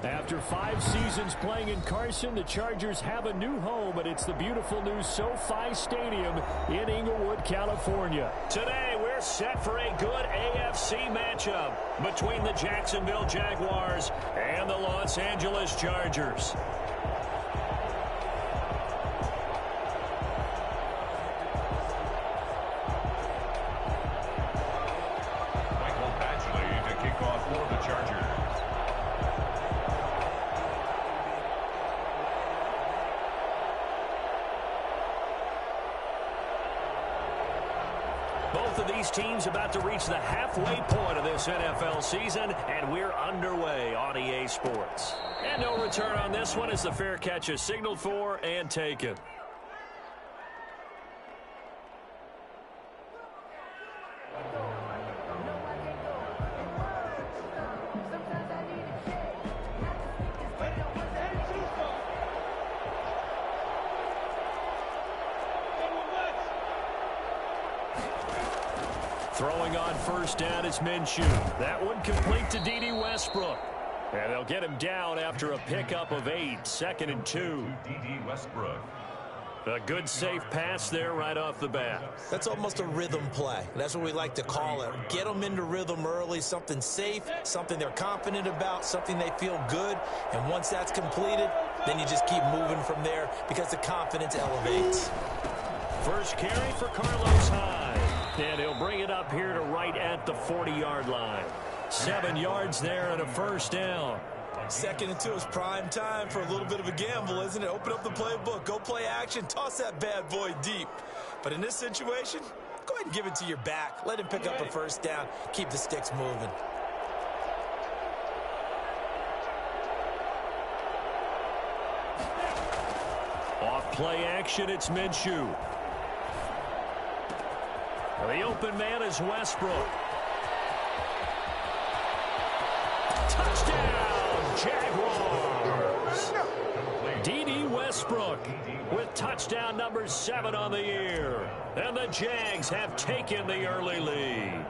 After 5 seasons playing in Carson, the Chargers have a new home, and it's the beautiful new SoFi Stadium in Inglewood, California. Today, we're set for a good AFC matchup between the Jacksonville Jaguars and the Los Angeles Chargers. Both of these teams about to reach the halfway point of this NFL season, and we're underway on EA Sports. And no return on this one as the fair catch is signaled for and taken. Throwing on first down, it's Minshew. That one complete to D.D. Westbrook. And they'll get him down after a pickup of 8, 2nd and 2. D.D. Westbrook. A good safe pass there right off the bat. That's almost a rhythm play. That's what we like to call it. Get them into rhythm early, something safe, something they're confident about, something they feel good. And once that's completed, then you just keep moving from there because the confidence elevates. First carry for Carlos Hyde. And he'll bring it up here to right at the 40-yard line. 7 yards there and a first down. 2nd and 2 is prime time for a little bit of a gamble, isn't it? Open up the playbook, go play action, toss that bad boy deep. But in this situation, go ahead and give it to your back. Let him pick up a first down. Keep the sticks moving. Off play action, it's Minshew. The open man is Westbrook. Touchdown, Jaguars! D.D. Westbrook with touchdown number 7 on the year. And the Jags have taken the early lead.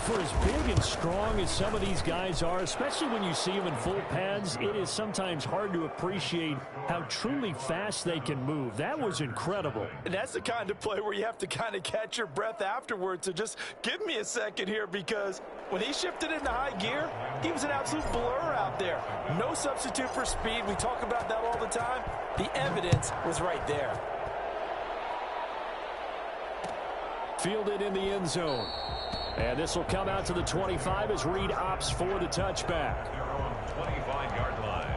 For as big and strong as some of these guys are, especially when you see them in full pads, it is sometimes hard to appreciate how truly fast they can move. That was incredible. And that's the kind of play where you have to kind of catch your breath afterwards. So just give me a second here, because when he shifted into high gear, he was an absolute blur out there. No substitute for speed. We talk about that all the time. The evidence was right there. Fielded in the end zone. And this will come out to the 25 as Reed opts for the touchback. Their own 25-yard line.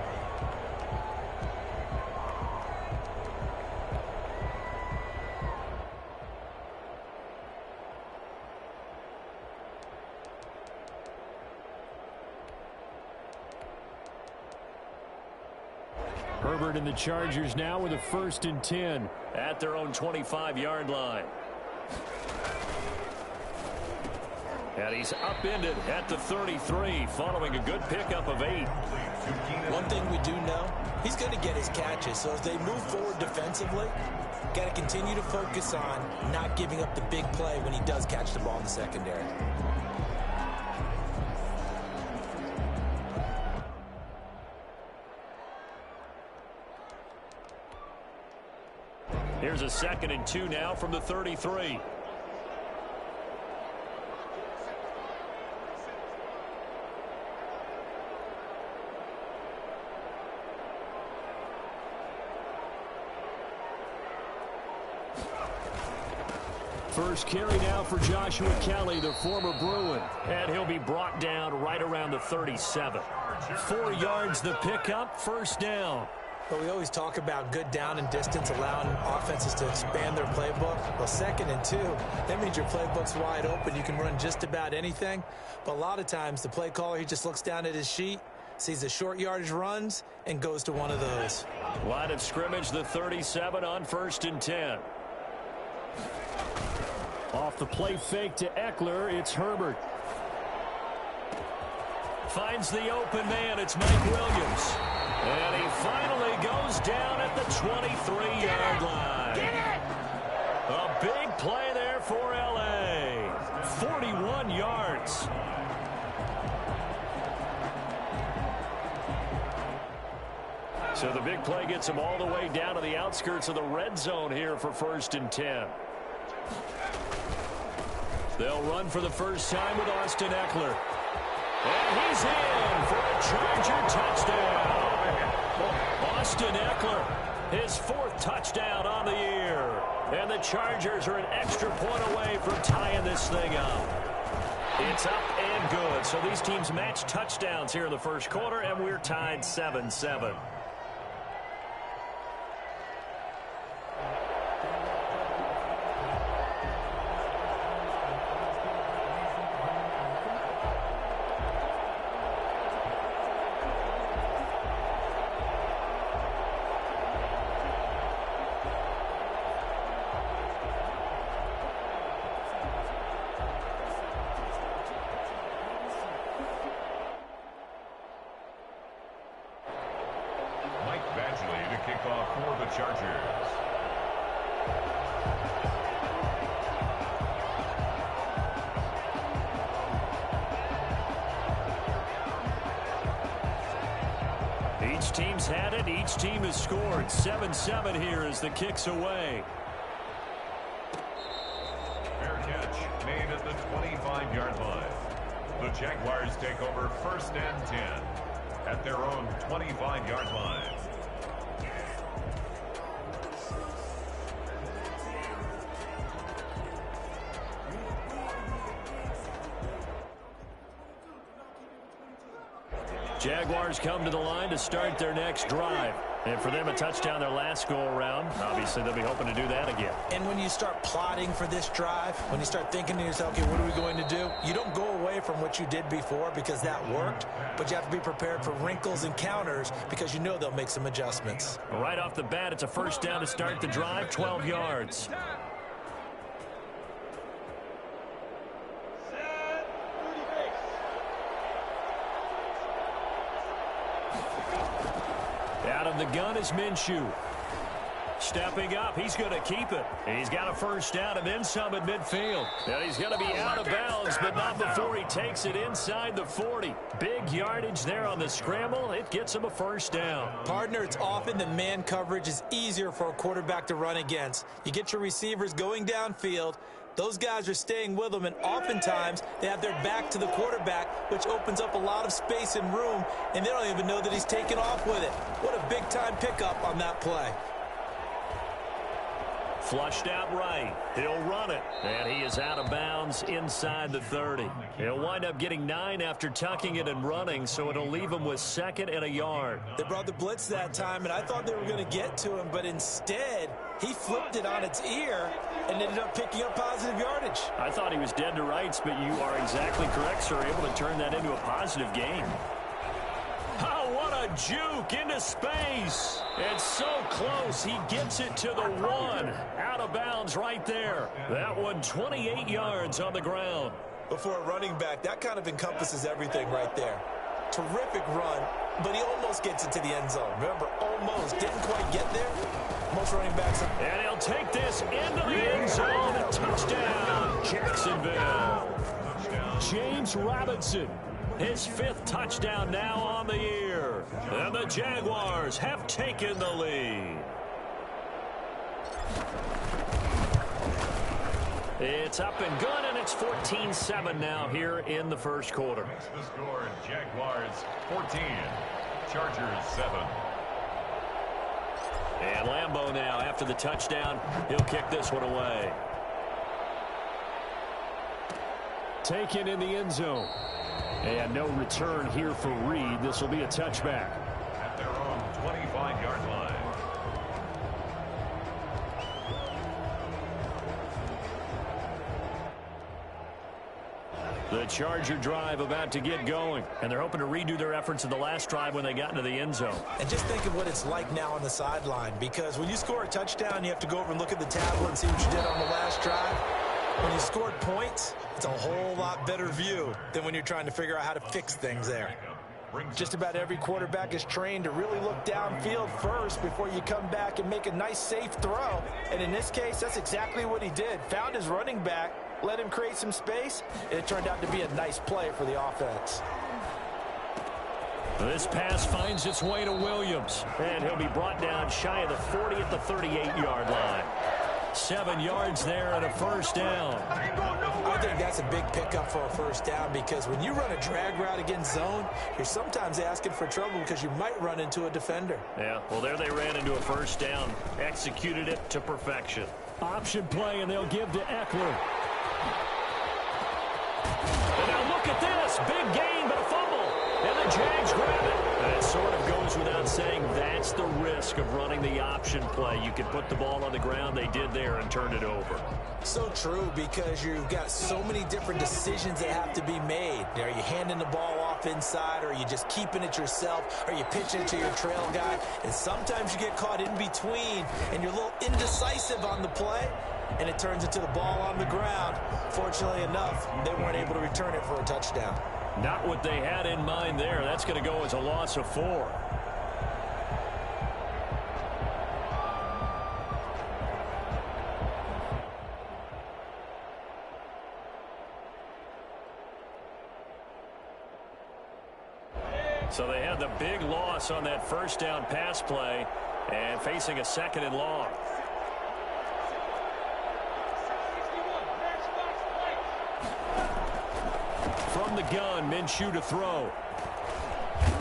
Herbert and the Chargers now with a 1st and 10 at their own 25-yard line. And he's upended at the 33 following a good pickup of 8. One thing we do know, he's going to get his catches. So as they move forward defensively, got to continue to focus on not giving up the big play when he does catch the ball in the secondary. Here's a 2nd and 2 now from the 33. First carry now for Joshua Kelly, the former Bruin. And he'll be brought down right around the 37. 4 yards the pickup, first down. But we always talk about good down and distance, allowing offenses to expand their playbook. Well, 2nd and 2, that means your playbook's wide open. You can run just about anything. But a lot of times, the play caller, he just looks down at his sheet, sees the short yardage runs, and goes to one of those. Line of scrimmage, the 37 on 1st and 10. Off the play fake to Eckler, it's Herbert. Finds the open man, it's Mike Williams. And he finally goes down at the 23-yard line. Get it! A big play there for L.A. 41 yards. So the big play gets them all the way down to the outskirts of the red zone here for 1st and 10. They'll run for the first time with Austin Eckler. And he's in for a Charger touchdown. Austin Eckler, his 4th touchdown on the year. And the Chargers are an extra point away from tying this thing up. It's up and good. So these teams match touchdowns here in the first quarter, and we're tied 7-7. Each team's had it. Each team has scored. 7-7 here as the kick's away. Fair catch made at the 25-yard line. The Jaguars take over 1st and 10 at their own 25-yard line. Jaguars come to the line to start their next drive. And for them, a touchdown their last go-around. Obviously, they'll be hoping to do that again. And when you start plotting for this drive, when you start thinking to yourself, okay, what are we going to do? You don't go away from what you did before because that worked, but you have to be prepared for wrinkles and counters because you know they'll make some adjustments. Right off the bat, it's a first down to start the drive, 12 yards. Out of the gun is Minshew. Stepping up, he's going to keep it. He's got a first down and then some at midfield. Now he's going to be out of bounds, but not before he takes it inside the 40. Big yardage there on the scramble. It gets him a first down. Partner, it's often that man coverage is easier for a quarterback to run against. You get your receivers going downfield. Those guys are staying with them, and oftentimes they have their back to the quarterback, which opens up a lot of space and room, and they don't even know that he's taken off with it. What a big-time pickup on that play. Flushed out right. He'll run it. And he is out of bounds inside the 30. He'll wind up getting 9 after tucking it and running, so it'll leave him with 2nd and a yard. They brought the blitz that time, and I thought they were going to get to him, but instead he flipped it on its ear and ended up picking up positive yardage. I thought he was dead to rights, but you are exactly correct, sir. Able to turn that into a positive gain. Oh, what a juke into space. It's so close. He gets it to the 1. Out of bounds right there. That one 28 yards on the ground. But for a running back, that kind of encompasses everything right there. Terrific run, but he almost gets it to the end zone. Remember, almost. Didn't quite get there. Most running backs. And he'll take this into the end zone. A touchdown, Jacksonville. James Robinson. His 5th touchdown now on the year. And the Jaguars have taken the lead. It's up and good, and it's 14-7 now here in the first quarter. The score, Jaguars 14, Chargers 7. And Lambeau now, after the touchdown, he'll kick this one away. Taken in the end zone. And no return here for Reed. This will be a touchback. At their own 25-yard line. The Charger drive about to get going. And they're hoping to redo their efforts in the last drive when they got into the end zone. And just think of what it's like now on the sideline. Because when you score a touchdown, you have to go over and look at the tablet and see what you did on the last drive. When you scored points, it's a whole lot better view than when you're trying to figure out how to fix things there. Just about every quarterback is trained to really look downfield first before you come back and make a nice, safe throw. And in this case, that's exactly what he did. Found his running back, let him create some space, and it turned out to be a nice play for the offense. This pass finds its way to Williams. And he'll be brought down shy of the 40 at the 38-yard line. 7 yards there and a first down. I think that's a big pickup for a first down because when you run a drag route against zone, you're sometimes asking for trouble because you might run into a defender. Yeah, well, there they ran into a first down. Executed it to perfection. Option play, and they'll give to Eckler. And now look at this. Big gain, but a fumble. And the Jags grab it. And it sort of goes without saying that's the risk of running the option play. You can put the ball on the ground. They did there and turned it over. So true because you've got so many different decisions that have to be made. Are you handing the ball off inside? Or are you just keeping it yourself? Are you pitching it to your trail guy? And sometimes you get caught in between and you're a little indecisive on the play. And it turns into the ball on the ground. Fortunately enough, they weren't able to return it for a touchdown. Not what they had in mind there. That's going to go as a loss of 4. So they had the big loss on that first down pass play and facing a 2nd and long. From the gun, Minshew to throw.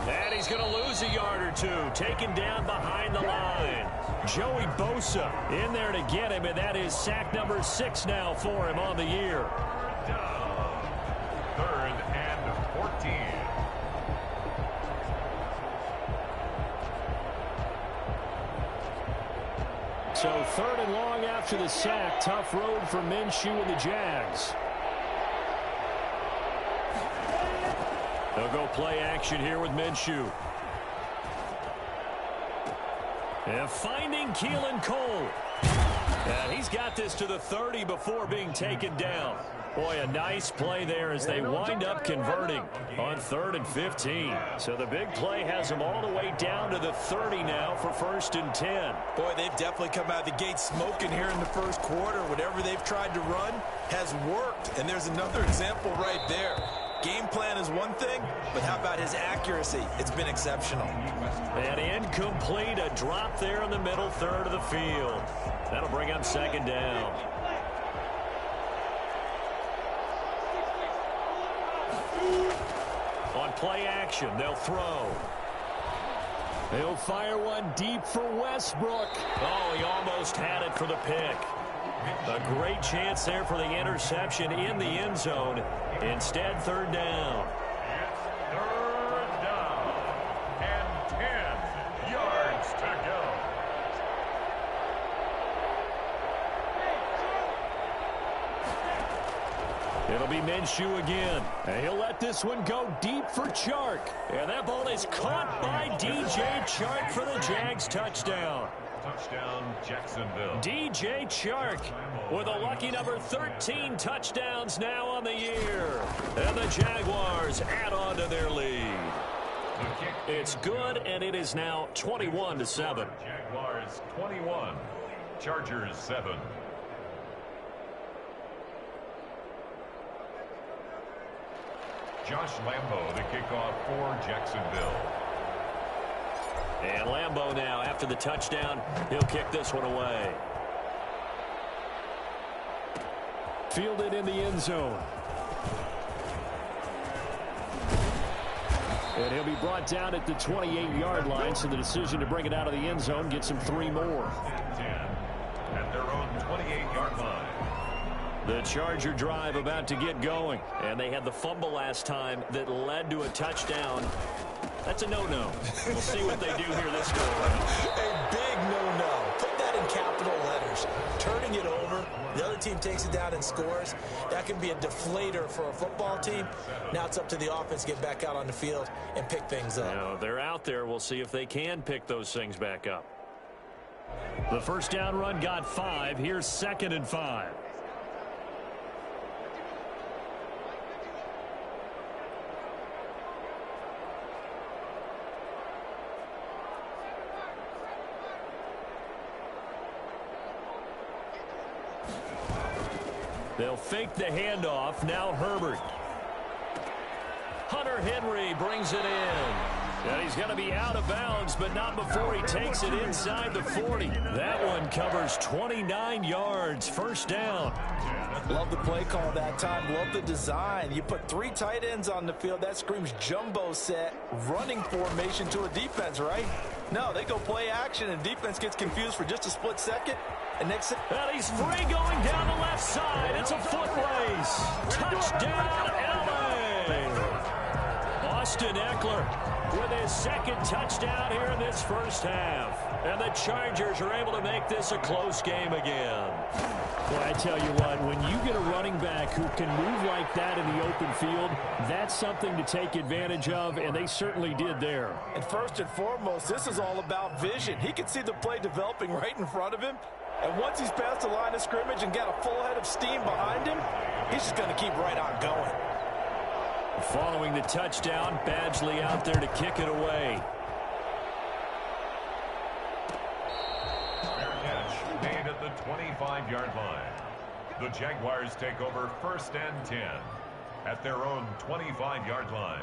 And he's going to lose a yard or 2. Taken down behind the line. Joey Bosa in there to get him, and that is sack number 6 now for him on the year. Down. 3rd and 14. So 3rd and long after the sack. Tough road for Minshew and the Jags. They'll go play action here with Minshew. And finding Keelan Cole. And he's got this to the 30 before being taken down. Boy, a nice play there as they wind up converting on 3rd and 15. So the big play has them all the way down to the 30 now for 1st and 10. Boy, they've definitely come out of the gate smoking here in the first quarter. Whatever they've tried to run has worked. And there's another example right there. Game plan is one thing, but how about his accuracy? It's been exceptional. And incomplete, a drop there in the middle 3rd of the field. That'll bring up 2nd down. On play action, they'll throw. He'll fire one deep for Westbrook. Oh, he almost had it for the pick. A great chance there for the interception in the end zone. Instead, 3rd down. It's 3rd down and 10 yards to go. It'll be Minshew again. And he'll let this one go deep for Chark. And that ball is caught by DJ Chark for the Jags touchdown. Touchdown, Jacksonville. DJ Chark with a lucky number 13 touchdowns now on the year. And the Jaguars add on to their lead. It's good, and it is now 21-7. Jaguars 21, Chargers 7. Josh Lambo, the kickoff for Jacksonville. And Lambo now, after the touchdown, he'll kick this one away. Fielded in the end zone. And he'll be brought down at the 28-yard line, so the decision to bring it out of the end zone gets him 3 more. 10 at their own 28-yard line. The Charger drive about to get going. And they had the fumble last time that led to a touchdown. That's a no-no. We'll see what they do here this go around. A big no-no. Put that in capital letters. Turning it over, the other team takes it down and scores. That can be a deflator for a football team. Now it's up to the offense to get back out on the field and pick things up. Now, they're out there. We'll see if they can pick those things back up. The first down run got 5. Here's 2nd and 5. They'll fake the handoff. Now Herbert. Hunter Henry brings it in. And he's going to be out of bounds, but not before he takes it inside the 40. That one covers 29 yards. First down. Love the play call that time. Love the design. You put 3 tight ends on the field. That screams jumbo set, running formation to a defense, right? No, they go play action, and defense gets confused for just a split second. And next, and he's free going down the left side. It's a foot race. Touchdown, LA. Austin Eckler with his second touchdown here in this first half. And the Chargers are able to make this a close game again. Well, I tell you what, when you get a running back who can move like that in the open field, that's something to take advantage of, and they certainly did there. And first and foremost, this is all about vision. He can see the play developing right in front of him. And once he's past the line of scrimmage and got a full head of steam behind him, he's just going to keep right on going. Following the touchdown, Badgley out there to kick it away. Fair catch made at the 25-yard line. The Jaguars take over first and 10 at their own 25-yard line.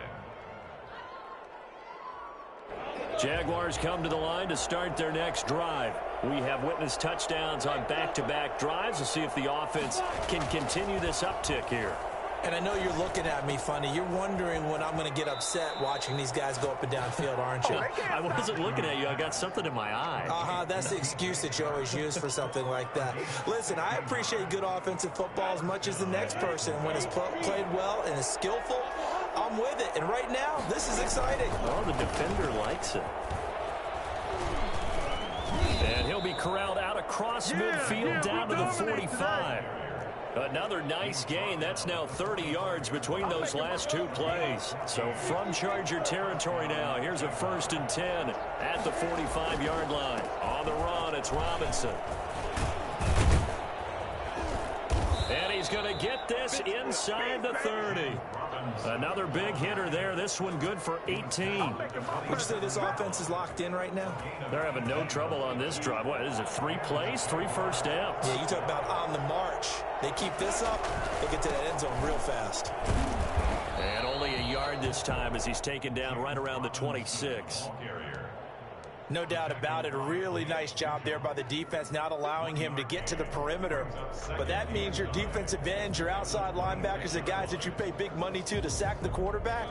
Jaguars come to the line to start their next drive. We have witnessed touchdowns on back-to-back drives. We'll see if the offense can continue this uptick here. And I know you're looking at me funny. You're wondering when I'm going to get upset watching these guys go up and down field, aren't you? I wasn't looking at you. I got something in my eye. That's the excuse that you always use for something like that. Listen, I appreciate good offensive football as much as the next person. When it's played well and is skillful, I'm with it. And right now, this is exciting. Oh, the defender likes it. And he'll be corralled out across midfield down to the 45. Another nice gain. That's now 30 yards between those last 2 plays. So from Charger territory now, here's a 1st and 10 at the 45-yard line. On the run, it's Robinson. And he's going to get this inside the 30. Another big hitter there. This one good for 18. Would you say this offense is locked in right now? They're having no trouble on this drive. What is it, 3 plays, 3 first downs? Yeah, you talk about on the march. They keep this up, they get to that end zone real fast. And only a yard this time as he's taken down right around the 26. No doubt about it. A really nice job there by the defense, not allowing him to get to the perimeter. But that means your defensive ends, your outside linebackers, the guys that you pay big money to sack the quarterback,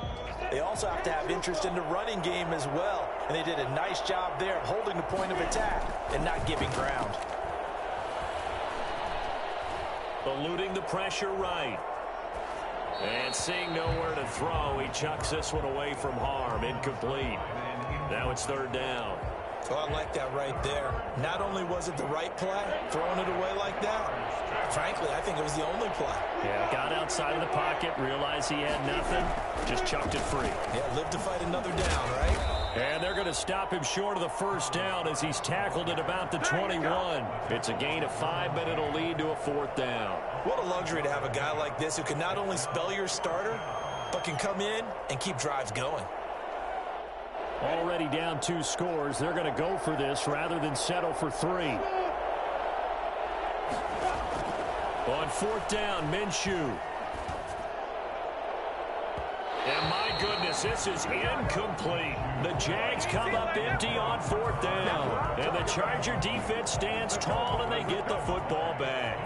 they also have to have interest in the running game as well. And they did a nice job there of holding the point of attack and not giving ground. Eluding the pressure right. And seeing nowhere to throw, he chucks this one away from harm. Incomplete. Now it's 3rd down. Oh, I like that right there. Not only was it the right play, throwing it away like that, frankly, I think it was the only play. Yeah, got outside of the pocket, realized he had nothing, just chucked it free. Yeah, live to fight another down, right? And they're going to stop him short of the 1st down as he's tackled at about the 21. It's a gain of 5, but it'll lead to a 4th down. What a luxury to have a guy like this who can not only spell your starter, but can come in and keep drives going. Already down 2 scores. They're going to go for this rather than settle for 3. On 4th down, Minshew. And my goodness, this is incomplete. The Jags come up empty on 4th down. And the Charger defense stands tall and they get the football back.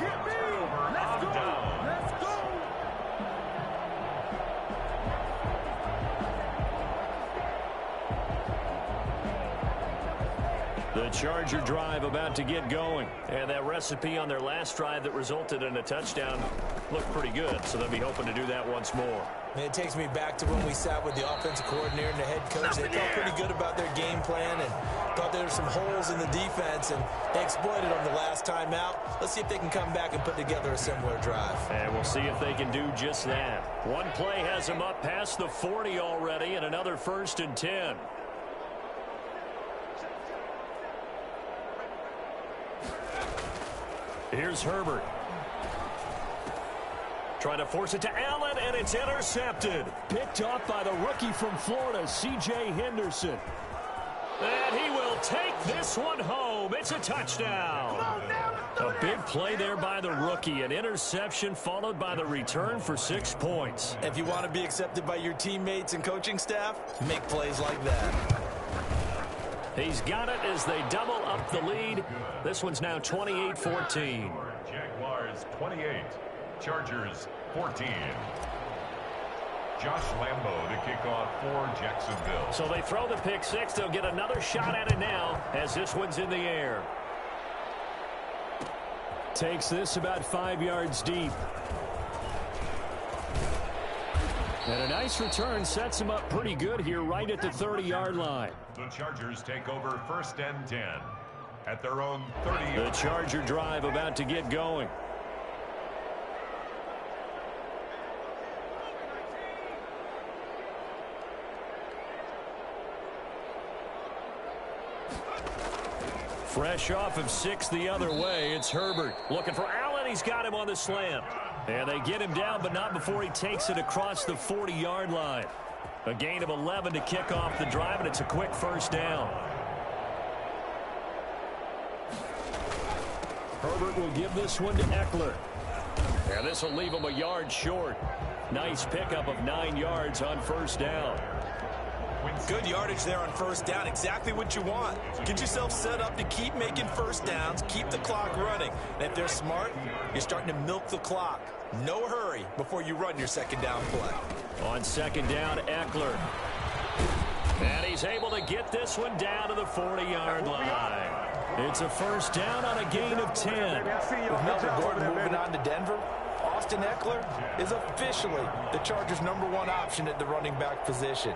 The Charger drive about to get going. And that recipe on their last drive that resulted in a touchdown looked pretty good. So they'll be hoping to do that once more. And it takes me back to when we sat with the offensive coordinator and the head coach. They felt pretty good about their game plan and thought there were some holes in the defense, and they exploited them the last time out. Let's see if they can come back and put together a similar drive. And we'll see if they can do just that. One play has them up past the 40 already, and another 1st and 10. Here's Herbert. Trying to force it to Allen, and it's intercepted. Picked off by the rookie from Florida, C.J. Henderson. And he will take this one home. It's a touchdown. A big play there by the rookie. An interception followed by the return for 6 points. If you want to be accepted by your teammates and coaching staff, make plays like that. He's got it as they double up the lead. This one's now 28-14. Jaguars 28, Chargers 14. Josh Lambo to kick off for Jacksonville. So they throw the pick six. They'll get another shot at it now as this one's in the air. Takes this about 5 yards deep. And a nice return sets him up pretty good here right at the 30-yard line. The Chargers take over 1st and 10 at their own 30. The Charger drive about to get going. Fresh off of 6 the other way, it's Herbert. Looking for Allen. He's got him on the slant. And they get him down, but not before he takes it across the 40-yard line. A gain of 11 to kick off the drive, and it's a quick first down. Herbert will give this one to Eckler. And this will leave him a yard short. Nice pickup of 9 yards on first down. Good yardage there on first down. Exactly what you want. Get yourself set up to keep making first downs, keep the clock running. And if they're smart, you're starting to milk the clock. No hurry before you run your second down play. On second down, Eckler. And he's able to get this one down to the 40-yard line. It's a first down on a gain of 10. With Melvin Gordon moving on to Denver, Austin Eckler is officially the Chargers' #1 option at the running back position.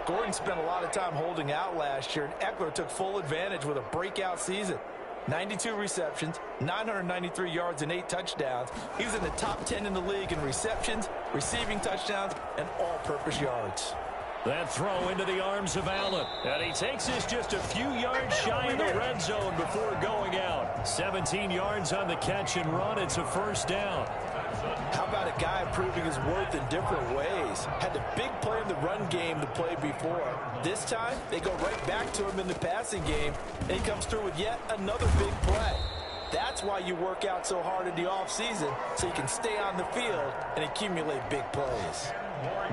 Gordon spent a lot of time holding out last year, and Eckler took full advantage with a breakout season. 92 receptions, 993 yards, and 8 touchdowns. He was in the top 10 in the league in receptions, receiving touchdowns, and all-purpose yards. That throw into the arms of Allen. And he takes this just a few yards shy of the red zone before going out. 17 yards on the catch and run. It's a first down. How about a guy proving his worth in different ways? Had the big play in the run game to play before. This time, they go right back to him in the passing game, and he comes through with yet another big play. That's why you work out so hard in the offseason, so you can stay on the field and accumulate big plays.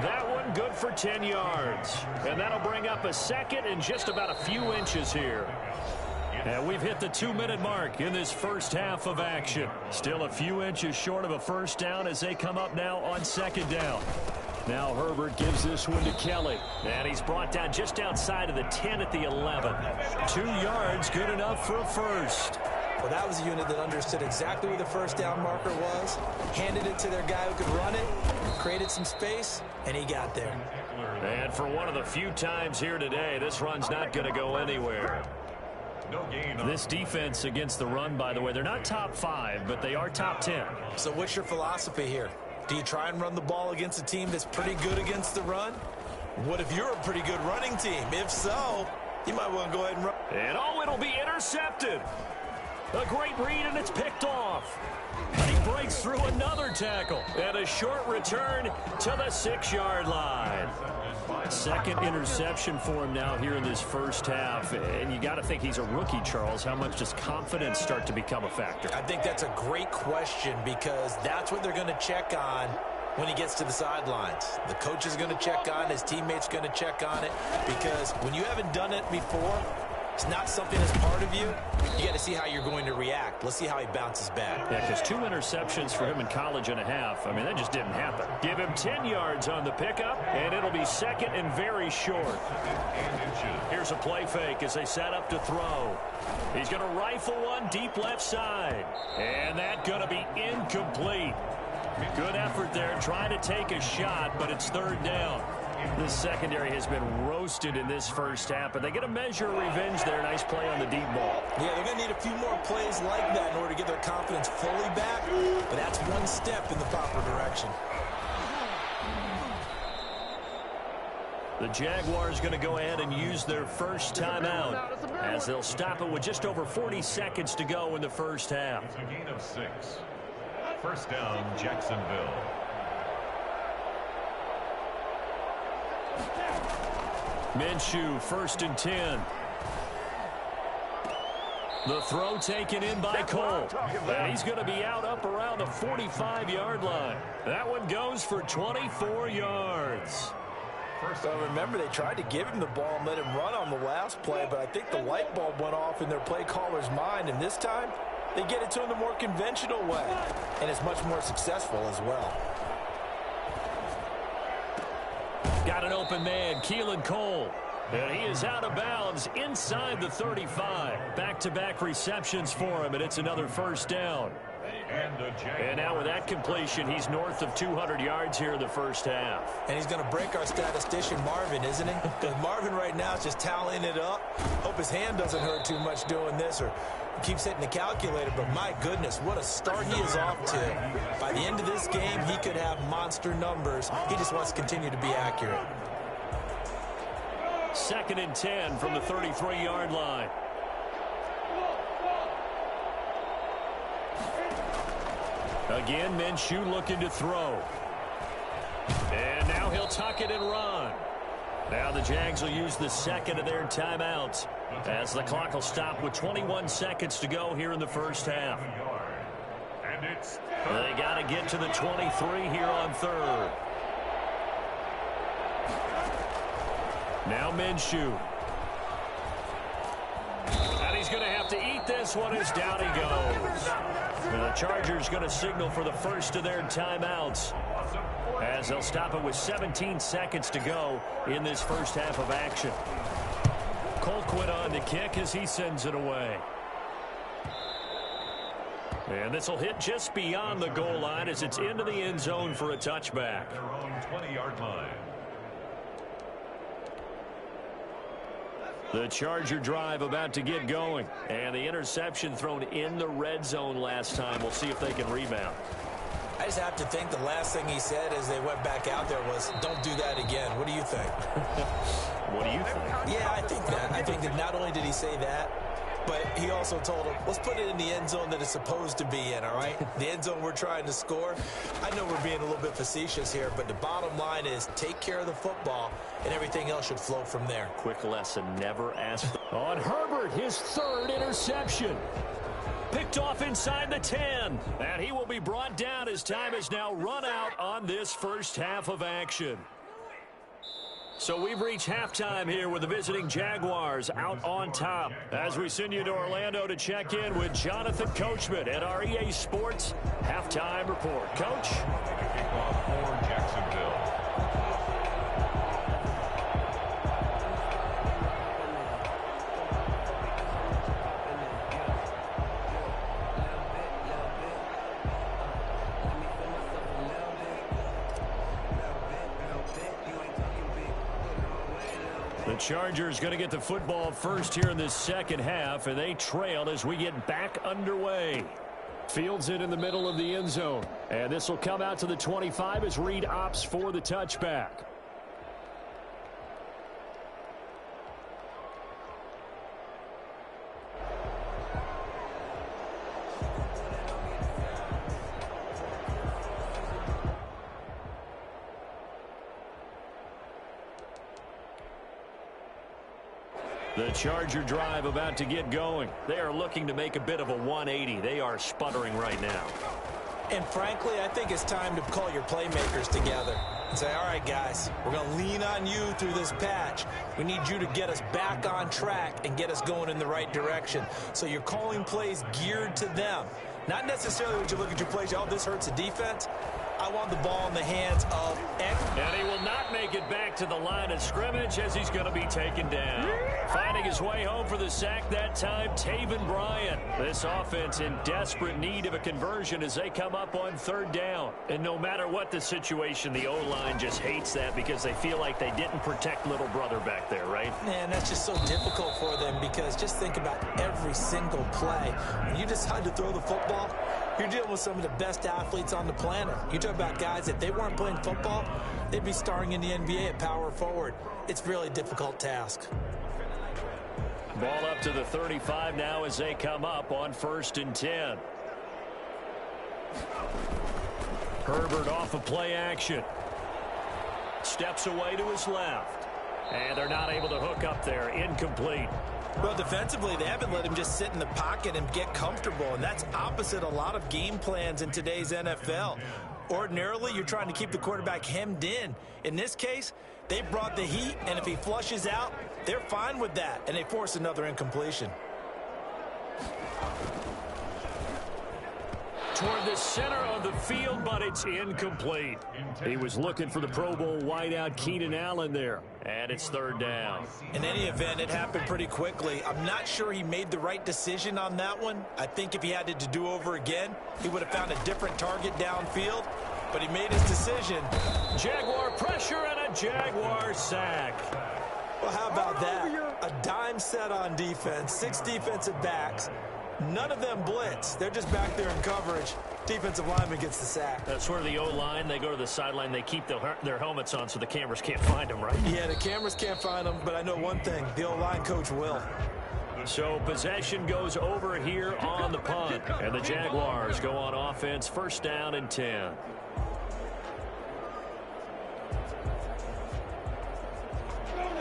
That one good for 10 yards. And that'll bring up a second and just about a few inches here. And we've hit the 2-minute mark in this first half of action. Still a few inches short of a first down as they come up now on second down. Now Herbert gives this one to Kelly. And he's brought down just outside of the 10 at the 11. 2 yards, good enough for a first. Well, that was a unit that understood exactly where the first down marker was, handed it to their guy who could run it, created some space, and he got there. And for one of the few times here today, this run's not going to go anywhere. This defense against the run, by the way, they're not top 5, but they are top 10. So what's your philosophy here? Do you try and run the ball against a team that's pretty good against the run? What if you're a pretty good running team? If so, you might want to go ahead and run. And oh, it'll be intercepted. A great read, and it's picked off. And he breaks through another tackle. And a short return to the 6-yard line. Second interception for him now here in this first half. And you got to think he's a rookie, Charles. How much does confidence start to become a factor? I think that's a great question because that's what they're going to check on when he gets to the sidelines. The coach is going to check on it. His teammates going to check on it. Because when you haven't done it before, it's not something that's part of you. You got to see how you're going to react. Let's see how he bounces back. Yeah, because 2 interceptions for him in college and a half. I mean, that just didn't happen. Give him 10 yards on the pickup, and it'll be second and very short. Here's a play fake as they set up to throw. He's going to rifle one deep left side. And that's going to be incomplete. Good effort there, trying to take a shot, but it's third down. This secondary has been roasted in this first half, but they get a measure of revenge there. Nice play on the deep ball. Yeah, they're going to need a few more plays like that in order to get their confidence fully back, but that's one step in the proper direction. The Jaguars going to go ahead and use their first timeout as they'll stop it with just over 40 seconds to go in the first half. It's a gain of 6. First down, Jacksonville. Minshew, 1st and 10. The throw taken in by Cole. And he's going to be out up around the 45-yard line. That one goes for 24 yards. Well, remember, they tried to give him the ball and let him run on the last play, but I think the light bulb went off in their play caller's mind, and this time they get it to him the more conventional way, and it's much more successful as well. Got an open man, Keelan Cole. And he is out of bounds inside the 35. Back-to-back receptions for him, and it's another first down. And now with that completion, he's north of 200 yards here in the first half. And he's going to break our statistician Marvin, isn't he? Because Marvin right now is just tallying it up. Hope his hand doesn't hurt too much doing this, or keeps hitting the calculator. But my goodness, what a start he is off to. By the end of this game, he could have monster numbers. He just wants to continue to be accurate. 2nd and 10 from the 33-yard line. Again, Minshew looking to throw. And now he'll tuck it and run. Now the Jags will use the second of their timeouts as the clock will stop with 21 seconds to go here in the first half. They got to get to the 23 here on third. Now Minshew. And he's going to have to eat this one as down he goes. And the Chargers going to signal for the first of their timeouts as they'll stop it with 17 seconds to go in this first half of action. Colquitt on the kick as he sends it away. And this will hit just beyond the goal line as it's into the end zone for a touchback. Their own 20-yard line. The Charger drive about to get going. And the interception thrown in the red zone last time. We'll see if they can rebound. I just have to think the last thing he said as they went back out there was, don't do that again. What do you think? What do you think? Yeah, I think that. I think that not only did he say that, but he also told him, let's put it in the end zone that it's supposed to be in, all right? The end zone we're trying to score. I know we're being a little bit facetious here, but the bottom line is take care of the football, and everything else should flow from there. Quick lesson, never ask. On Herbert, his third interception. Picked off inside the 10. And he will be brought down as time has now run out on this first half of action. So we've reached halftime here with the visiting Jaguars out on top. As we send you to Orlando to check in with Jonathan Coachman at our EA Sports Halftime Report. Coach? Kickoff for Jacksonville. The Chargers going to get the football first here in this second half, and they trail as we get back underway. Fields it in the middle of the end zone, and this will come out to the 25 as Reed opts for the touchback. The Charger drive about to get going. They are looking to make a bit of a 180. They are sputtering right now. And frankly, I think it's time to call your playmakers together and say, all right, guys, we're going to lean on you through this patch. We need you to get us back on track and get us going in the right direction. So you're calling plays geared to them. Not necessarily when you look at your plays, oh, this hurts the defense. I want the ball in the hands of X. And he will not make it back to the line of scrimmage as he's going to be taken down. Finding his way home for the sack that time, Taven Bryan. This offense in desperate need of a conversion as they come up on third down. And no matter what the situation, the O-line just hates that because they feel like they didn't protect little brother back there, right? Man, that's just so difficult for them because just think about every single play. When you decide to throw the football, you're dealing with some of the best athletes on the planet. You talk about guys, if they weren't playing football, they'd be starring in the NBA at power forward. It's a really difficult task. Ball up to the 35 now as they come up on 1st and 10. Herbert off of play action. Steps away to his left. And they're not able to hook up there. Incomplete. Well, defensively, they haven't let him just sit in the pocket and get comfortable, and that's opposite a lot of game plans in today's NFL. Ordinarily, you're trying to keep the quarterback hemmed in. In this case, they brought the heat, and if he flushes out, they're fine with that, and they force another incompletion. Toward the center of the field, but it's incomplete. He was looking for the Pro Bowl wideout Keenan Allen there, and it's third down. In any event, it happened pretty quickly. I'm not sure he made the right decision on that one. I think if he had it to do over again, he would have found a different target downfield, but he made his decision. Jaguar pressure and a Jaguar sack. Well, how about that? A dime set on defense, 6 defensive backs. None of them blitz. They're just back there in coverage. Defensive lineman gets the sack. That's where the O-line, they go to the sideline, they keep their helmets on so the cameras can't find them, right? Yeah, the cameras can't find them, but I know one thing. The O-line coach will. So possession goes over here on the punt, and the Jaguars go on offense, first down and 10.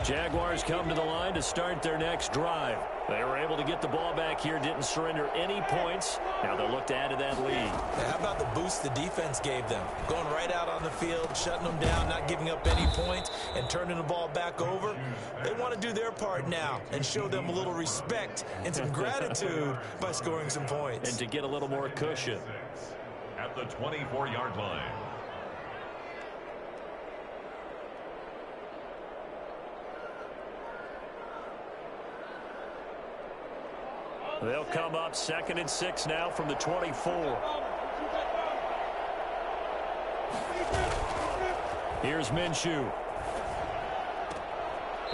Jaguars come to the line to start their next drive. They were able to get the ball back here, didn't surrender any points. Now they'll look to add to that lead. Yeah, how about the boost the defense gave them? Going right out on the field, shutting them down, not giving up any points, and turning the ball back over. They want to do their part now and show them a little respect and some gratitude by scoring some points. And to get a little more cushion. At the 24-yard line. They'll come up 2nd and 6 now from the 24. Here's Minshew.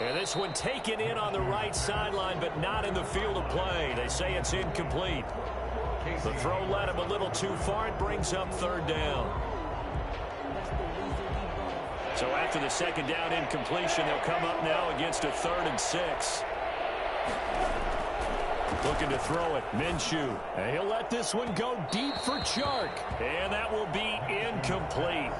And this one taken in on the right sideline, but not in the field of play. They say it's incomplete. The throw led him a little too far. It brings up third down. So after the second down incompletion, they'll come up now against a 3rd and 6. Looking to throw it, Minshew. And he'll let this one go deep for Chark. And that will be incomplete.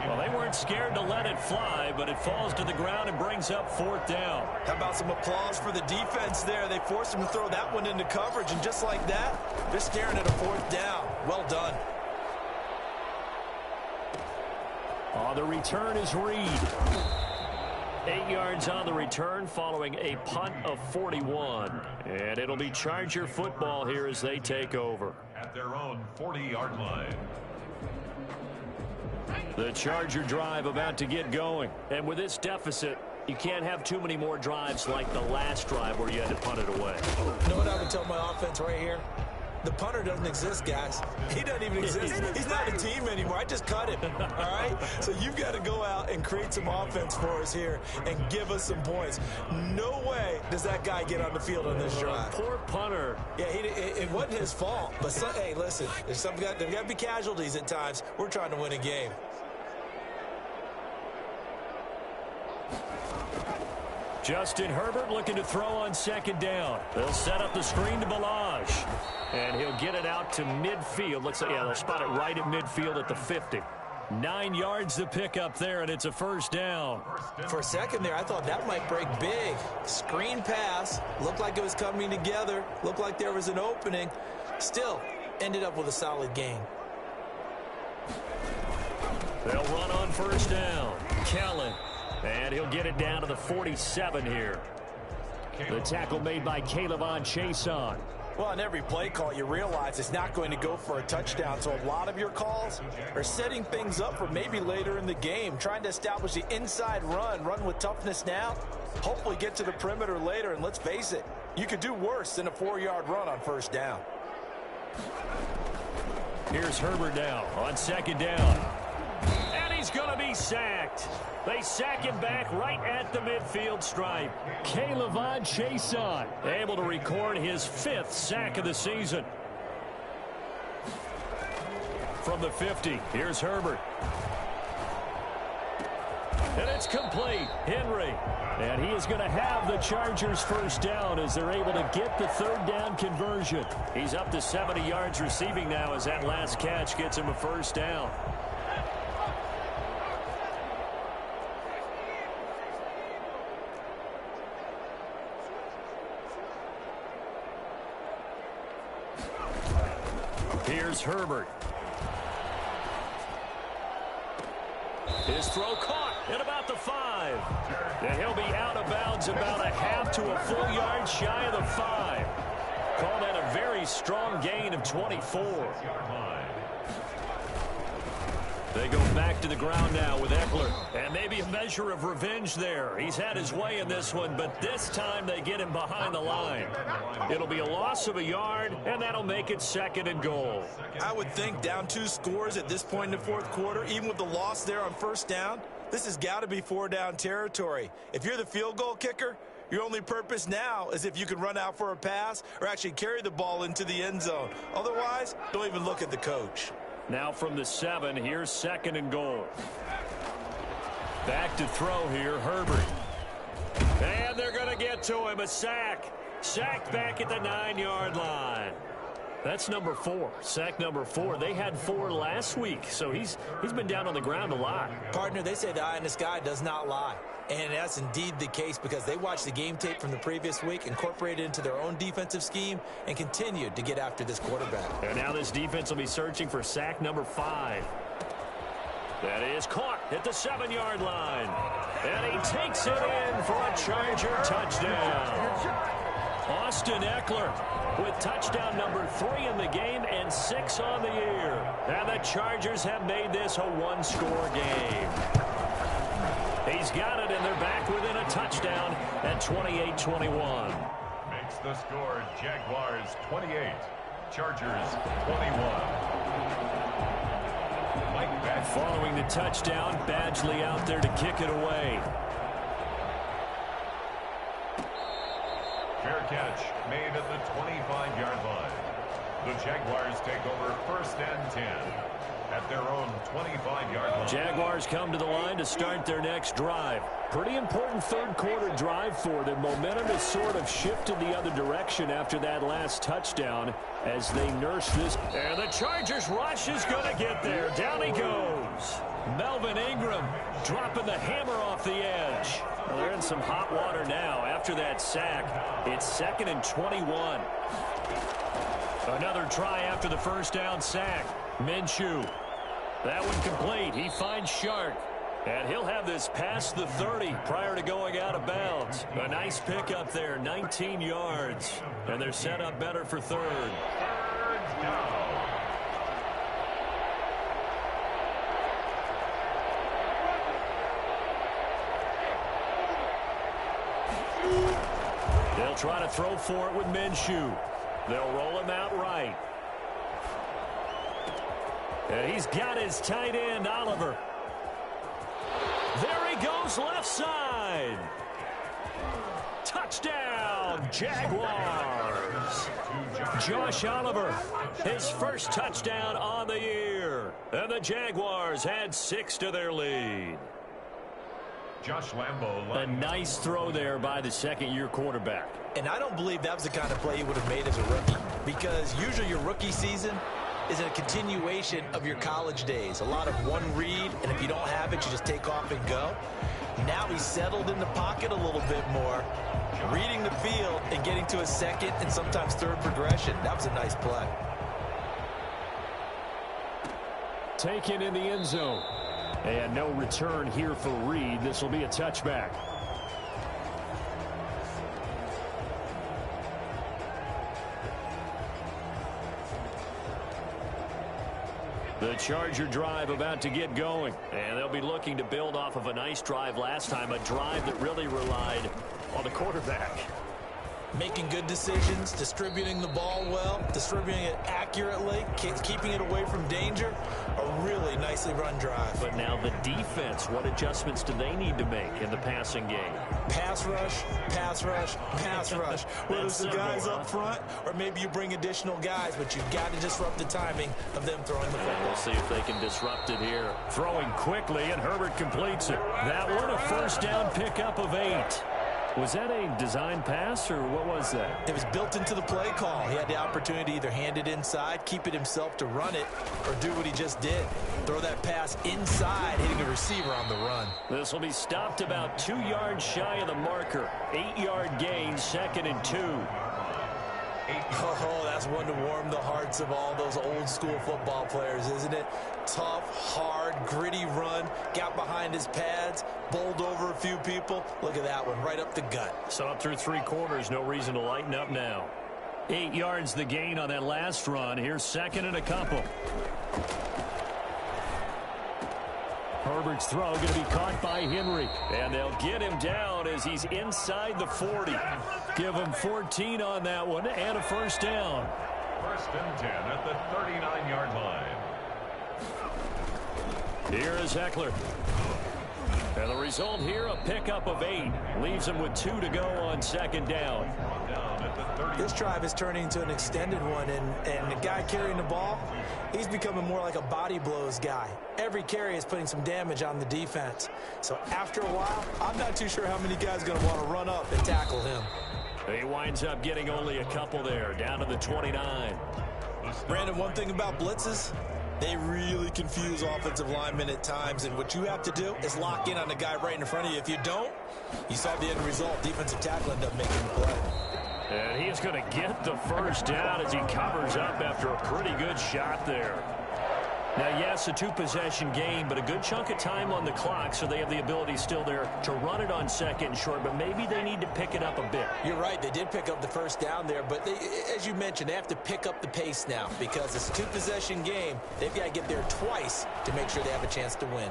Well, they weren't scared to let it fly, but it falls to the ground and brings up 4th down. How about some applause for the defense there? They forced him to throw that one into coverage, and just like that, they're staring at a 4th down. Well done. On the return is Reed. 8 yards on the return following a punt of 41. And it'll be Charger football here as they take over. At their own 40-yard line. The Charger drive about to get going. And with this deficit, you can't have too many more drives like the last drive where you had to punt it away. You know what I would tell my offense right here? The punter doesn't exist, guys. He doesn't even exist. He's not a team anymore. I just cut him, all right? So you've got to go out and create some offense for us here and give us some points. No way does that guy get on the field on this drive. Poor punter. Yeah, it wasn't his fault. But, hey, listen, there's got to be casualties at times. We're trying to win a game. Justin Herbert looking to throw on 2nd down. They'll set up the screen to Balazs. And he'll get it out to midfield. Looks like, yeah, they'll spot it right at midfield at the 50. 9 yards to pick up there, and it's a first down. For a second there, I thought that might break big. Screen pass. Looked like it was coming together. Looked like there was an opening. Still, ended up with a solid gain. They'll run on first down. Kellen. And he'll get it down to the 47 here. The tackle made by Caleb Chason. Well, on every play call, you realize it's not going to go for a touchdown. So a lot of your calls are setting things up for maybe later in the game, trying to establish the inside run with toughness now, hopefully get to the perimeter later. And let's face it, you could do worse than a 4-yard run on first down. Here's Herbert now on 2nd down. And he's going to be sacked. They sack him back right at the midfield stripe. Caleb Chason able to record his 5th sack of the season. From the 50, here's Herbert. And it's complete. Henry. And he is going to have the Chargers first down as they're able to get the 3rd down conversion. He's up to 70 yards receiving now as that last catch gets him a first down. Here's Herbert. His throw caught at about the 5. And he'll be out of bounds about a half to a full yard shy of the 5. Call that a very strong gain of 24. They go back to the ground now with Eckler. And maybe a measure of revenge there. He's had his way in this one, but this time they get him behind the line. It'll be a loss of a yard, and that'll make it 2nd and goal. I would think down 2 scores at this point in the 4th quarter, even with the loss there on 1st down, this has got to be 4-down territory. If you're the field goal kicker, your only purpose now is if you can run out for a pass or actually carry the ball into the end zone. Otherwise, don't even look at the coach. Now from the 7, here's 2nd and goal. Back to throw here, Herbert. And they're going to get to him, a sack. Sacked back at the 9-yard line. That's number 4, sack number 4. They had 4 last week, so he's been down on the ground a lot. Partner, they say the eye in the sky does not lie. And that's indeed the case because they watched the game tape from the previous week, incorporated it into their own defensive scheme, and continued to get after this quarterback. And now this defense will be searching for sack number 5. That is caught at the 7-yard line. And he takes it in for a Charger touchdown. Austin Eckler with touchdown number 3 in the game and 6 on the year. And the Chargers have made this a 1-score game. He's got it, and they're back within a touchdown at 28-21. Makes the score Jaguars 28, Chargers 21. Mike Badgley. Following the touchdown, Badgley out there to kick it away. Fair catch made at the 25-yard line. The Jaguars take over 1st and 10 at their own 25-yard line. Jaguars come to the line to start their next drive. Pretty important 3rd quarter drive for them. Momentum has sort of shifted the other direction after that last touchdown as they nurse this. And the Chargers rush is going to get there. Down he goes. Melvin Ingram dropping the hammer off the edge. Well, they're in some hot water now after that sack. It's 2nd and 21. Another try after the 1st down sack. Minshew. That one complete. He finds Shark. And he'll have this past the 30 prior to going out of bounds. A nice pickup there, 19 yards. And they're set up better for 3rd. They'll try to throw for it with Minshew. They'll roll him out right. And he's got his tight end, Oliver. There he goes, left side. Touchdown, Jaguars. Josh Oliver, his first touchdown on the year. And the Jaguars add 6 to their lead. Josh Lambo. A nice throw there by the 2nd-year quarterback. And I don't believe that was the kind of play he would have made as a rookie, because usually your rookie season is a continuation of your college days. A lot of one read, and if you don't have it, you just take off and go. Now he's settled in the pocket a little bit more, reading the field and getting to a 2nd and sometimes 3rd progression. That was a nice play. Taken in the end zone. And no return here for Reed. This will be a touchback. The Charger drive about to get going. And they'll be looking to build off of a nice drive last time. A drive that really relied on the quarterback. Making good decisions, distributing the ball well, distributing it accurately, keeping it away from danger. A really nicely run drive. But now the defense, what adjustments do they need to make in the passing game? Pass rush, pass rush, pass rush. Whether it's the guys up front or maybe you bring additional guys, but you've got to disrupt the timing of them throwing the football. We'll see if they can disrupt it here. Throwing quickly, and Herbert completes it. That one a 1st down pickup of 8. Was that a design pass, or what was that? It was built into the play call. He had the opportunity to either hand it inside, keep it himself to run it, or do what he just did. Throw that pass inside, hitting the receiver on the run. This will be stopped about 2 yards shy of the marker. 8-yard gain, 2nd and 2. Oh, that's That's one to warm the hearts of all those old-school football players, isn't it? Tough, hard, gritty run, got behind his pads, bowled over a few people. Look at that one, right up the gut. So up through 3 quarters, no reason to lighten up now. 8 yards the gain on that last run. Here's second and a couple. Herbert's throw going to be caught by Henry. And they'll get him down as he's inside the 40. Give him 14 on that one and a first down. First and 10 at the 39-yard line. Here is Eckler. And the result here, a pickup of 8. Leaves him with 2 to go on second down. This drive is turning into an extended one, and the guy carrying the ball, he's becoming more like a body blows guy. Every carry is putting some damage on the defense. So after a while, I'm not too sure how many guys are going to want to run up and tackle him. He winds up getting only a couple there, down to the 29. Brandon, one thing about blitzes, they really confuse offensive linemen at times, and what you have to do is lock in on the guy right in front of you. If you don't, you saw the end result. Defensive tackle ended up making the play. And he's going to get the first down as he covers up after a pretty good shot there. Now, yes, a 2-possession game, but a good chunk of time on the clock, so they have the ability still there to run it on second and short, but maybe they need to pick it up a bit. You're right. They did pick up the first down there, but as you mentioned, they have to pick up the pace now because it's a 2-possession game. They've got to get there twice to make sure they have a chance to win.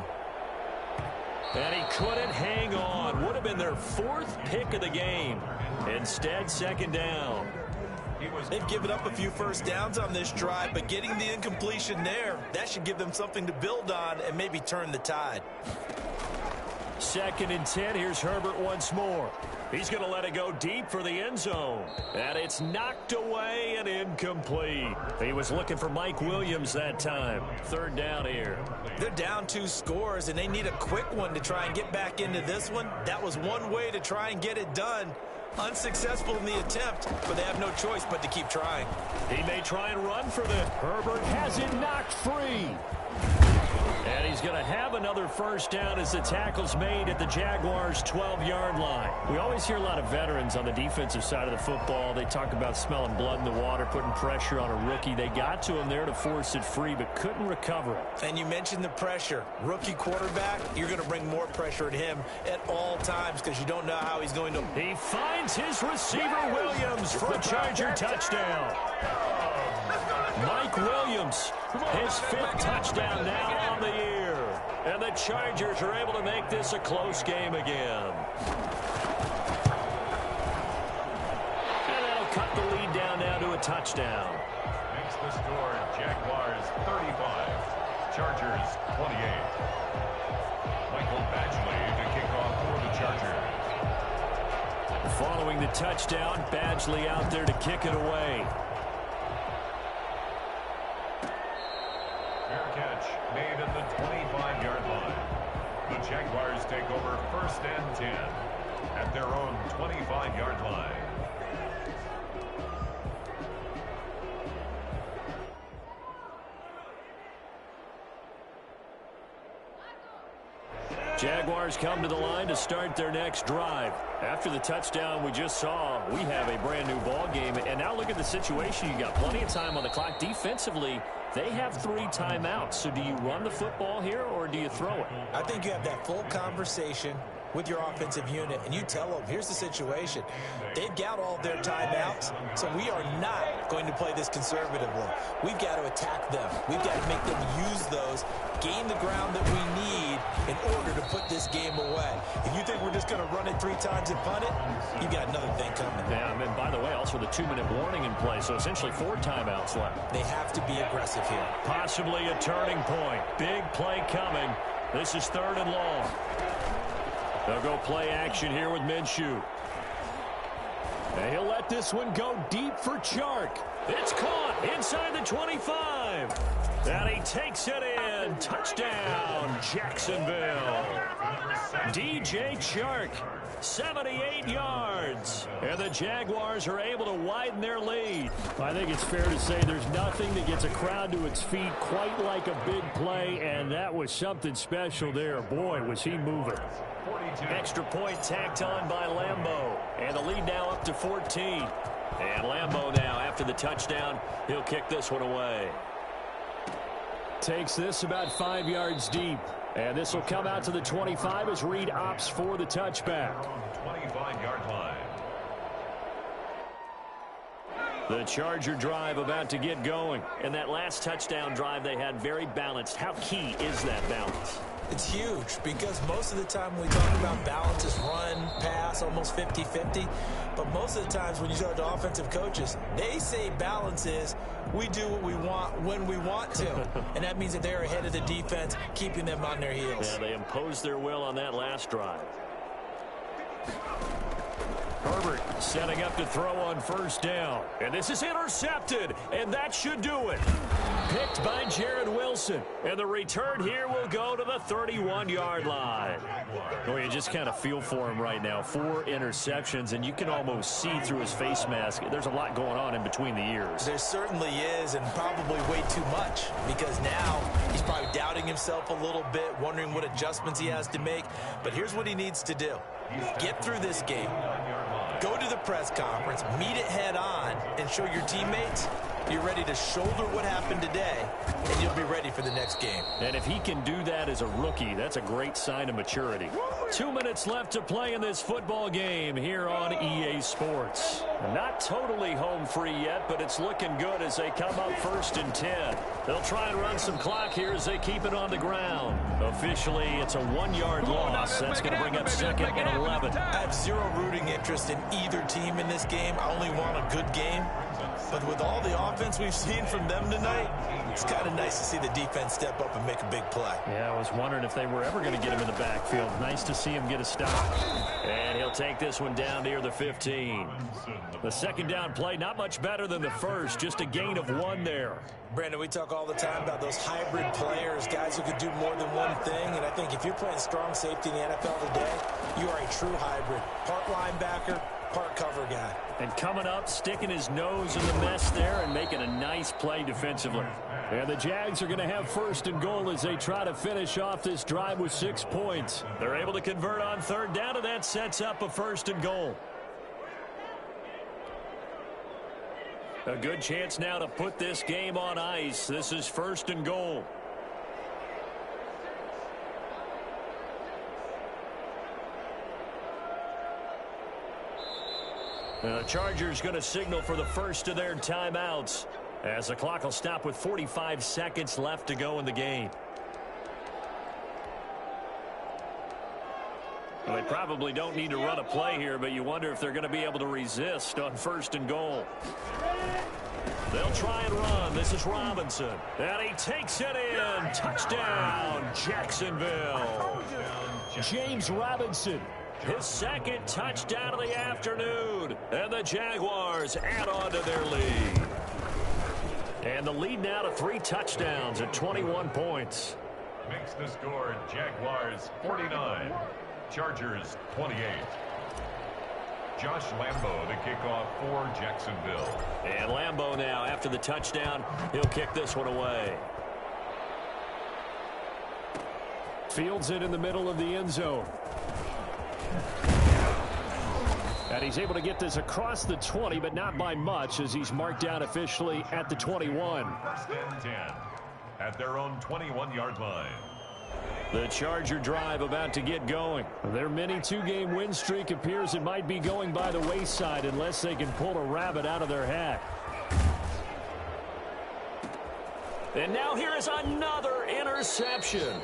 And he couldn't hang on. Would have been their 4th pick of the game. Instead, second down. They've given up a few first downs on this drive, but getting the incompletion there, that should give them something to build on and maybe turn the tide. Second and 10. Here's Herbert once more. He's going to let it go deep for the end zone. And it's knocked away and incomplete. He was looking for Mike Williams that time. Third down here. They're down 2 scores, and they need a quick one to try and get back into this one. That was one way to try and get it done. Unsuccessful in the attempt, but they have no choice but to keep trying. He may try and run for this. Herbert has it knocked free. And he's going to have another first down as the tackle's made at the Jaguars' 12-yard line. We always hear a lot of veterans on the defensive side of the football. They talk about smelling blood in the water, putting pressure on a rookie. They got to him there to force it free, but couldn't recover it. And you mentioned the pressure. Rookie quarterback, you're going to bring more pressure at him at all times because you don't know how he's going to. He finds his receiver, Williams, for a Charger touchdown. Mike Williams, his 5th touchdown now on the year. And the Chargers are able to make this a close game again. And that'll cut the lead down now to a touchdown. Makes the score Jaguars 35, Chargers 28. Michael Badgley to kick off for the Chargers. Following the touchdown, Badgley out there to kick it away. Catch made at the 25-yard line. The Jaguars take over first and 10 at their own 25-yard line. Jaguars come to the line to start their next drive. After the touchdown we just saw, we have a brand new ball game. And now look at the situation. You got plenty of time on the clock. Defensively, they have 3 timeouts. So do you run the football here or do you throw it? I think you have that full conversation with your offensive unit, and you tell them, here's the situation. They've got all their timeouts, so we are not going to play this conservatively. We've got to attack them. We've got to make them use those, gain the ground that we need in order to put this game away. If you think we're just going to run it 3 times and punt it, you've got another thing coming. Yeah, and by the way, also the 2-minute warning in play, so essentially 4 timeouts left. They have to be aggressive here. Possibly a turning point. Big play coming. This is 3rd and long. They'll go play action here with Minshew. And he'll let this one go deep for Chark. It's caught inside the 25. And he takes it in. Touchdown, Jacksonville. DJ Chark, 78 yards. And the Jaguars are able to widen their lead. I think it's fair to say there's nothing that gets a crowd to its feet quite like a big play, and that was something special there. Boy, was he moving. Extra point tacked on by Lambeau. And the lead now up to 14. And Lambeau now After the touchdown, he'll kick this one away. Takes this about 5 yards deep. And this will come out to the 25 as Reed opts for the touchback. 25-yard line. The Charger drive about to get going. And that last touchdown drive they had very balanced. How key is that balance? It's huge because most of the time when we talk about balance is run, pass, almost 50-50. But most of the times when you talk to offensive coaches, they say balance is we do what we want when we want to. And that means that they're ahead of the defense, keeping them on their heels. Yeah, they imposed their will on that last drive. Herbert setting up to throw on first down. And this is intercepted, and that should do it. Picked by Jared Wilson. And the return here will go to the 31-yard line. Well, you just kind of feel for him right now. 4 interceptions, and you can almost see through his face mask. There's a lot going on in between the ears. There certainly is, and probably way too much, because now he's probably doubting himself a little bit, wondering what adjustments he has to make. But here's what he needs to do. Get through this game. Go to the press conference, meet it head on, and show your teammates you're ready to shoulder what happened today, and you'll be ready for the next game. And if he can do that as a rookie, that's a great sign of maturity. 2 minutes left to play in this football game here on EA Sports. Not totally home free yet, but it's looking good as they come up 1st and 10. They'll try and run some clock here as they keep it on the ground. Officially, it's a 1-yard loss. That's going to bring up 2nd and 11. I have zero rooting interest in either team in this game. I only want a good game. But with all the offense we've seen from them tonight, it's kind of nice to see the defense step up and make a big play. Yeah, I was wondering if they were ever going to get him in the backfield. Nice to see him get a stop. And he'll take this one down near the 15. The second down play, not much better than the first, just a gain of 1 there. Brandon, we talk all the time about those hybrid players, guys who could do more than one thing. And I think if you're playing strong safety in the NFL today, you are a true hybrid. Part linebacker, part cover guy. And coming up, sticking his nose in the mess there and making a nice play defensively. And the Jags are going to have 1st and goal as they try to finish off this drive with 6 points. They're able to convert on 3rd down, and that sets up a 1st and goal. A good chance now to put this game on ice. This is 1st and goal. The Chargers going to signal for the first of their timeouts as the clock will stop with 45 seconds left to go in the game. Well, they probably don't need to run a play here, but you wonder if they're going to be able to resist on 1st and goal. They'll try and run. This is Robinson. And he takes it in. Touchdown, Jacksonville. James Robinson. His 2nd touchdown of the afternoon. And the Jaguars add on to their lead. And the lead now to 3 touchdowns at 21 points. Makes the score Jaguars 49, Chargers 28. Josh Lambo to kick off for Jacksonville. And Lambo now, after the touchdown, he'll kick this one away. Fields it in the middle of the end zone. And he's able to get this across the 20, but not by much, as he's marked down officially at the 21. 1st and 10 at their own 21-yard line. The Charger drive about to get going. Their mini 2-game win streak appears it might be going by the wayside unless they can pull a rabbit out of their hat. And now here is another interception.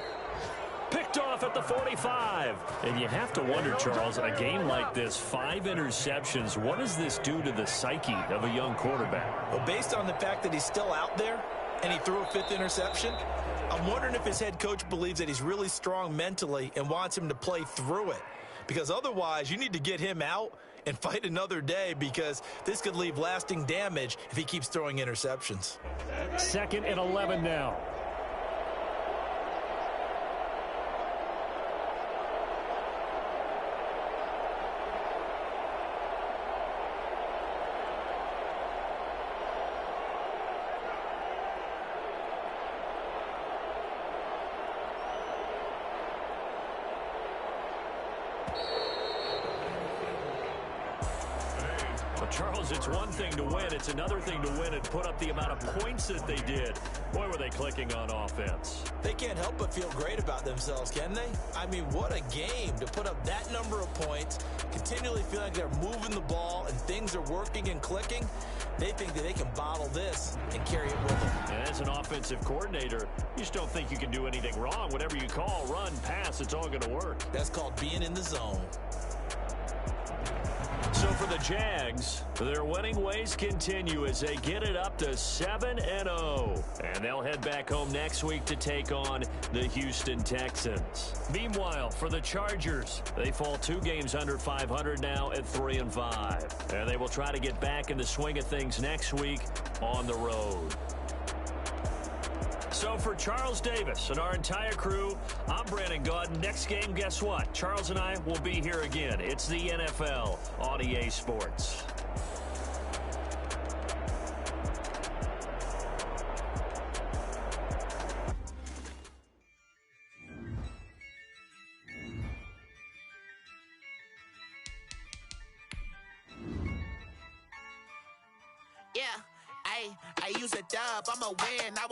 Picked off at the 45. And you have to wonder, Charles, in a game like this, 5 interceptions, what does this do to the psyche of a young quarterback? Well, based on the fact that he's still out there and he threw a 5th interception, I'm wondering if his head coach believes that he's really strong mentally and wants him to play through it. Because otherwise, you need to get him out and fight another day, because this could leave lasting damage if he keeps throwing interceptions. 2nd and 11 now. Charles, it's one thing to win. It's another thing to win and put up the amount of points that they did. Boy, were they clicking on offense. They can't help but feel great about themselves, can they? I mean, what a game to put up that number of points, continually feel like they're moving the ball and things are working and clicking. They think that they can bottle this and carry it with them. And as an offensive coordinator, you just don't think you can do anything wrong. Whatever you call, run, pass, it's all going to work. That's called being in the zone. So for the Jags, their winning ways continue as they get it up to 7-0. And they'll head back home next week to take on the Houston Texans. Meanwhile, for the Chargers, they fall 2 games under 500 now at 3-5. And they will try to get back in the swing of things next week on the road. So for Charles Davis and our entire crew, I'm Brandon Gaudin. Next game, guess what? Charles and I will be here again. It's the NFL on EA Sports. Yeah, I use a dub, I'm a win.